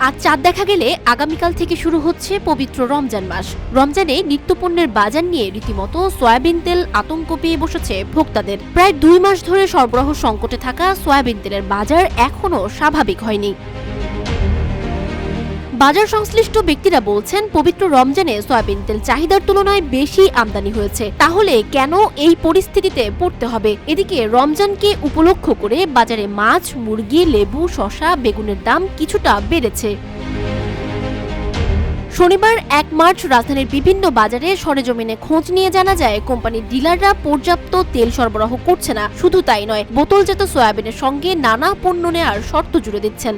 আজ চাঁদ দেখা গেলে আগামীকাল থেকে শুরু হচ্ছে পবিত্র রমজান মাস। রমজানে নিত্যপণ্যের বাজার নিয়ে রীতিমতো সয়াবিন তেল আতঙ্ক পেয়ে বসেছে ভোক্তাদের। প্রায় 2 মাস ধরে সরবরাহ সংকটে থাকা সয়াবিন তেলের বাজার এখনো স্বাভাবিক হয়নি। বাজার সংশ্লিষ্ট ব্যক্তিরা বলছেন, পবিত্র রমজানে সয়াবিন তেল চাহিদার তুলনায় বেশি আমদানি হয়েছে। তাহলে কেন এই পরিস্থিতিতে পড়তে হবে? এদিকে রমজানকে উপলক্ষ করে বাজারে মাছ, মুরগি, লেবু, শসা, বেগুনের দাম কিছুটা বেড়েছে। শনিবার 1 মার্চ রাজধানীর বিভিন্ন বাজারে সরেজমিনে খোঁজ নিয়ে জানা যায়, কোম্পানির ডিলাররা পর্যাপ্ত তেল সরবরাহ করছে না। শুধু তাই নয়, বোতলজাত সয়াবিনের সঙ্গে নানা পণ্য নেওয়ার শর্ত জুড়ে দিচ্ছেন।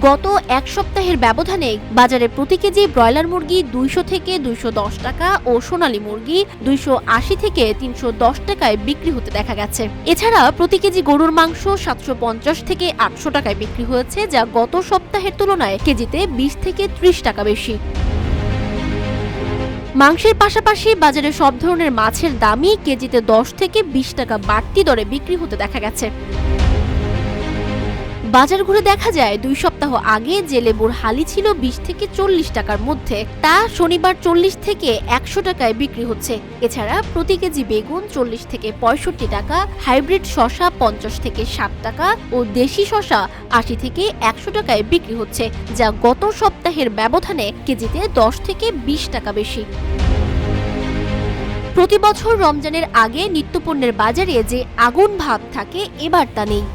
গত 1 সপ্তাহের ব্যবধানে বাজারে প্রতি কেজি ব্রয়লার মুরগি 200 থেকে 210 টাকা ও সোনালী মুরগি 280 থেকে 310 টাকায় বিক্রি হতে দেখা গেছে। এছাড়া প্রতি কেজি গরুর মাংস 750 থেকে 800 টাকায় বিক্রি হয়েছে, যা গত সপ্তাহের তুলনায় কেজিতে 20 থেকে 30 টাকা বেশি। মাংসের পাশাপাশি বাজারে সব ধরনের মাছের দামই কেজিতে 10 থেকে 20 টাকা বাড়তি দরে বিক্রি হতে দেখা গেছে। বাজার ঘুরে দেখা যায়, 2 সপ্তাহ আগে যে লেবুর হালি ছিল 20 থেকে 40 টাকার মধ্যে, তা শনিবার 40 থেকে 100 টাকায় বিক্রি হচ্ছে। এছাড়া প্রতি কেজি বেগুন 40 থেকে 65 টাকা, হাইব্রিড শসা 50 থেকে 60 টাকা ও দেশি শসা 80 থেকে 100 টাকায় বিক্রি হচ্ছে, যা গত সপ্তাহের ব্যবধানে কেজিতে 10 থেকে 20 টাকা বেশি। প্রতি বছর রমজানের আগে নিত্যপণ্যের বাজারে যে আগুন ভাব থাকে, এবার তা নেই।